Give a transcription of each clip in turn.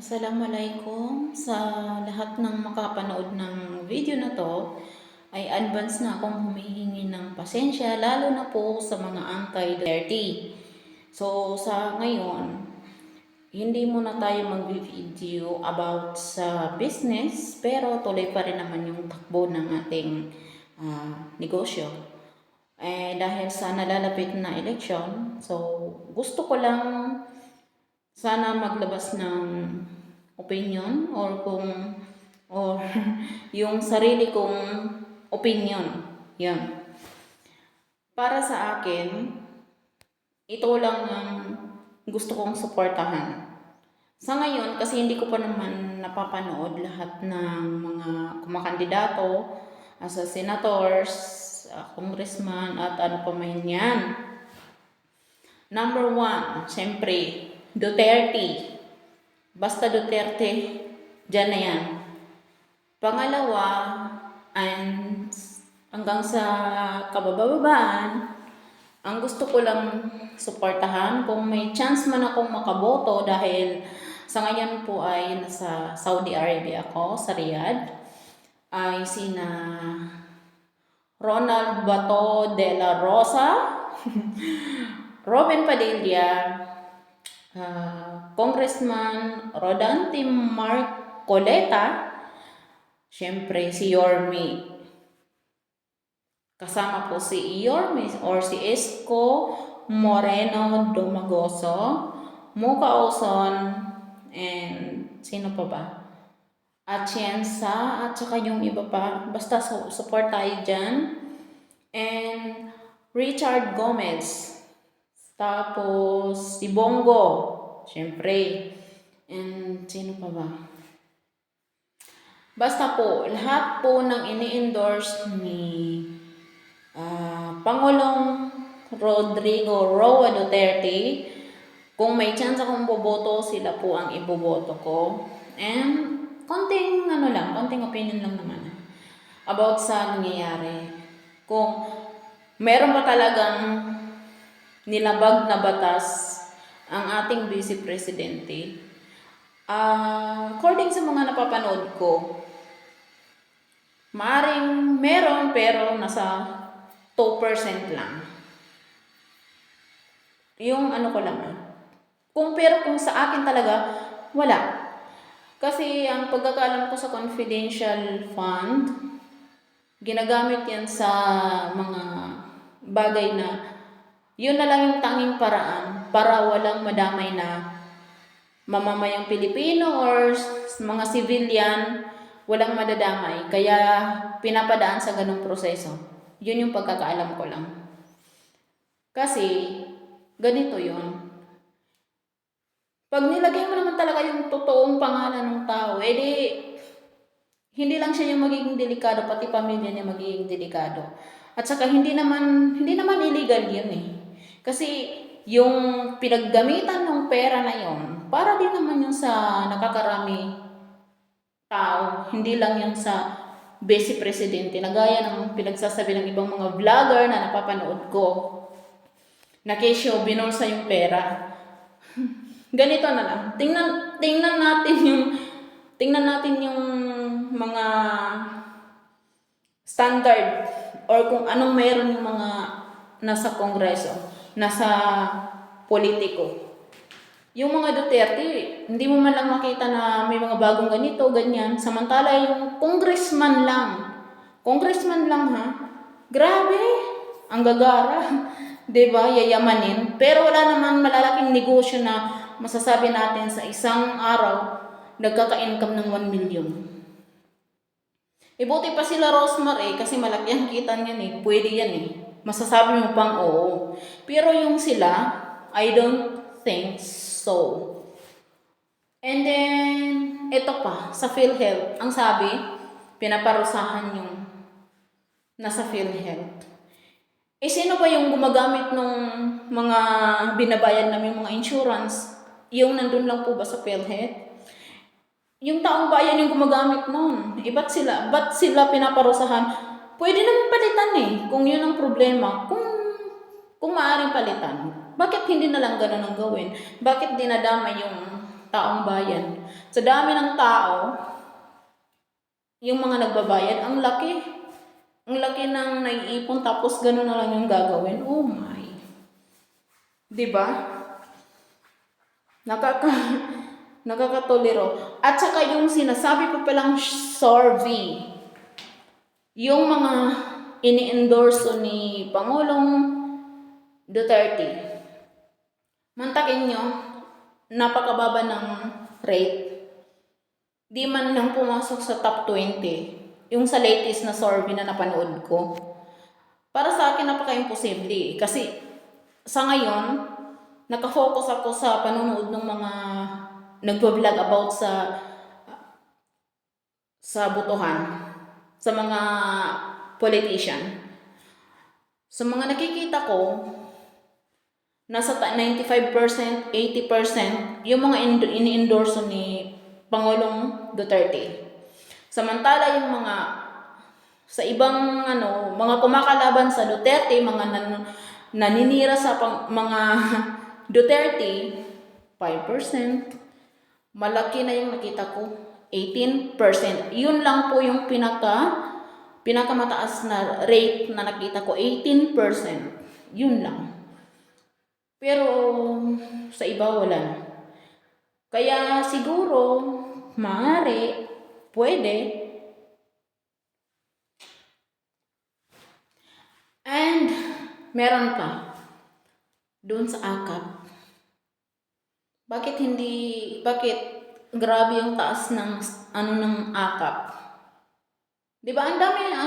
Assalamualaikum sa lahat ng makapanood ng video na to. Ay advance na akong humihingi ng pasensya lalo na po sa mga anti-Duterte. So sa ngayon, hindi muna tayo mag-video about sa business pero tuloy pa rin naman yung takbo ng ating negosyo. Dahil sa nalalapit na election, so gusto ko lang sana maglabas ng opinion or yung sarili kong opinion. Yan. Para sa akin, ito lang ang gusto kong suportahan. Sa ngayon, kasi hindi ko pa naman napapanood lahat ng mga kumakandidato sa senators, congressman, at ano pa man yan. Number one, siyempre, Duterte. Basta Duterte, dyan na yan. Pangalawa, and hanggang sa kabababaan, ang gusto ko lang suportahan kung may chance man akong makaboto dahil sa ngayon po ay nasa Saudi Arabia ako, sa Riyadh, ay sina Ronald Bato de la Rosa, Robin Padilla, Congressman Rodante Marcoleta, syempre si Yorme. Kasama po si Yorme or si Isko Moreno Dumagoso, Muka Oson, and sino pa ba? Atienza, at saka yung iba pa. Basta support tayo dyan. And Richard Gomez. Tapos si Bongo. Siyempre. And sino pa ba? Basta po, lahat po ng ini-endorse ni Pangulong Rodrigo Roa Duterte, kung may chance akong boboto, sila po ang iboboto ko. And konting opinion lang naman about sa nangyayari. Kung meron ba talagang nilabag na batas ang ating Vice Presidente, according sa mga napapanood ko, maaring meron pero nasa 2% lang. Yung ano ko lang. Pero kung sa akin talaga, wala. Kasi ang pagkakaalam ko sa confidential fund, ginagamit yan sa mga bagay na yun na lang yung tanging paraan para walang madamay na mamamayang Pilipino or mga civilian, walang madadamay. Kaya pinapadaan sa ganung proseso. Yun yung pagkakaalam ko lang. Kasi ganito yun. Pag nilagay mo naman talaga yung totoong pangalan ng tao, hindi lang siya yung magiging delikado, pati pamilya niya magiging delikado. At saka hindi naman illegal yun eh. Kasi yung pinaggamitan ng pera na yun, para din naman yun sa nakakarami tao, hindi lang yun sa Vice Presidente, na gaya ng pinagsasabi ng ibang mga vlogger na napapanood ko, na kesyo binulsa yung pera. Ganito na lang. Tingnan natin yung mga standard or kung anong meron yung mga nasa kongreso, nasa politiko. Yung mga Duterte, hindi mo man lang makita na may mga bagong ganito, ganyan. Samantala yung congressman lang ha. Grabe, ang gagara. 'Di ba? Yayamanin. Pero wala naman malalaking negosyo na masasabi natin sa isang araw nagkaka-income ng 1 million. Buti pa sila Rosmar kasi malaki ang kita niyan eh. Pwede yan eh. Masasabi mo pang oo. Pero yung sila, I don't think so. And then, ito pa, sa PhilHealth, ang sabi, pinaparusahan yung nasa PhilHealth. Sino ba yung gumagamit ng mga binabayad namin mga insurance? Yung nandun lang po ba sa PhilHealth? Yung taong bayan yung gumagamit nun. Ba't sila pinaparusahan? Pwede naman palitan eh, kung yun ang problema. Kung maaaring palitan, bakit hindi na lang ganun ang gawin? Bakit dinadama yung taong bayan. Sa dami ng tao, yung mga nagbabayad, ang laki. Ang laki ng naiipon tapos gano'n na lang yung gagawin. Oh my. 'Di ba? Nakaka nakakatuliro. At saka yung sinasabi pa palang survey, yung mga ini-endorse ni Pangulong Duterte. Mantakin nyo, napakababa ng rate. Di man lang pumasok sa top 20. Yung sa latest na survey na napanood ko. Para sa akin, napaka-imposible. Kasi sa ngayon, nakafocus ako sa panonood ng mga nagpo-vlog about sa botohan, sa mga politician. Sa mga nakikita ko, nasa 95%, 80% yung mga ini-endorse ni Pangulong Duterte. Samantala yung mga sa ibang mga kumakalaban sa Duterte, mga naninira sa mga Duterte, 5%. Malaki na yung nakita ko, 18%. Yun lang po yung pinakamataas na rate na nakita ko, 18%. Yun lang. Pero sa iba wala na. Kaya siguro, maaari, pwede. And meron pa, doon sa AKAP. Bakit grabe yung taas ng AKAP? 'Di ba? Ang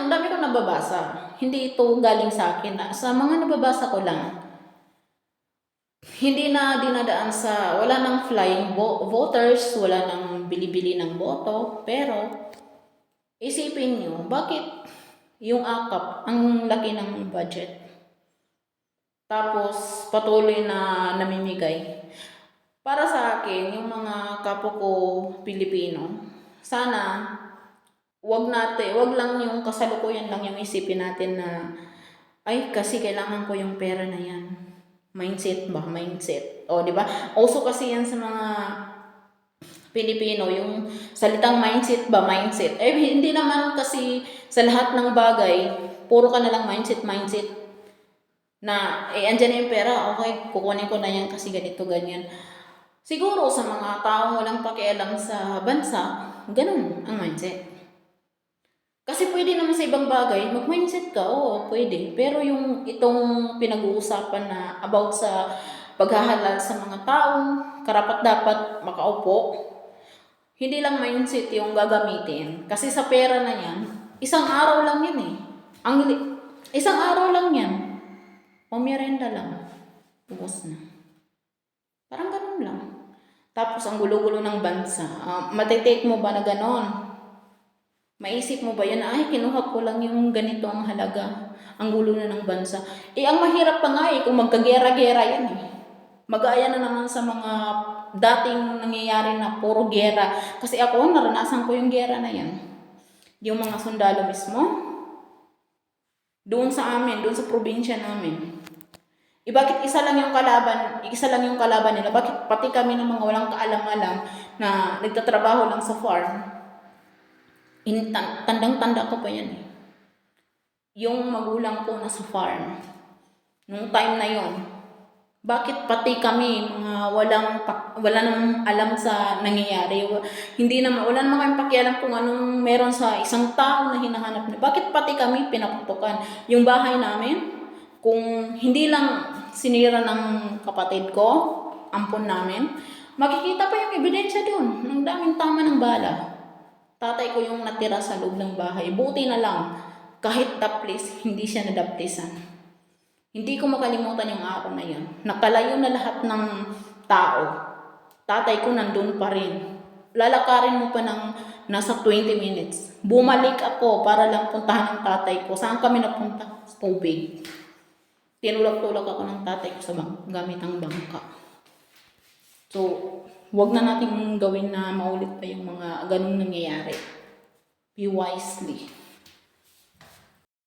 dami ko nababasa. Hindi ito galing sa akin. Sa mga nababasa ko lang. Hindi na dinadaan sa wala nang flying voters, wala nang bili-bili ng boto, pero isipin nyo, bakit yung AKAP ang laki ng budget? Tapos patuloy na namimigay. Para sa akin, yung mga kapwa ko Pilipino, sana wag lang yung kasalukuyan lang yung isipin natin na ay kasi kailangan ko yung pera na yan. Mindset. O, di ba? Also kasi yan sa mga Pilipino, yung salitang mindset. Eh, hindi naman kasi sa lahat ng bagay, puro ka na lang mindset. Na, andyan na yung pera, okay, kukunin ko na yan kasi ganito, ganyan. Siguro sa mga taong walang pakialam sa bansa, ganun ang mindset. Kasi pwede naman sa ibang bagay, mag-mindset ka, oo, pwede. Pero yung itong pinag-uusapan na about sa paghahalal sa mga taong karapat-dapat makaupo, hindi lang mindset yung gagamitin. Kasi sa pera na yan, isang araw lang yan eh. Isang araw lang yan. O merienda lang. Ubos na. Parang ganun lang. Tapos ang gulo-gulo ng bansa. Matitake mo ba na ganon? Maisip mo ba yan? Ay, kinuha ko lang yung ganito ang halaga. Ang gulo na ng bansa. Ang mahirap pa nga kung magkagera-gera yan eh. Mag-aaya na naman sa mga dating nangyayari na puro gera. Kasi ako, naranasan ko yung gera na yan. Yung mga sundalo mismo, doon sa amin, doon sa probinsya namin. Bakit isa lang yung kalaban nila? Bakit pati kami ng mga walang kaalam-alam na nagtatrabaho lang sa farm? Tandang-tanda ko pa yan eh. Yung magulang ko nasa farm. Nung time na yon, bakit pati kami mga wala nang alam sa nangyayari? Wala naman kami pakialam kung anong meron sa isang tao na hinahanap niya. Bakit pati kami pinaputukan? Yung bahay namin, kung hindi lang sinira ng kapatid ko, ampon namin, makikita pa yung ebidensya doon. Ang daming tama ng bala. Tatay ko yung natira sa loob ng bahay. Buti na lang, kahit daplis, hindi siya nadaplisan. Hindi ko makalimutan yung araw na yun. Nakalayo na lahat ng tao. Tatay ko nandun pa rin. Lalakarin mo pa ng nasa 20 minutes. Bumalik ako para lang puntahan ng tatay ko. Saan kami napunta? Sa tubig. Tinulak-tulak ako ng tatay ko sa gamit ang bangka. So, wag na nating gawin na maulit pa yung mga ganung nangyayari. Be wisely.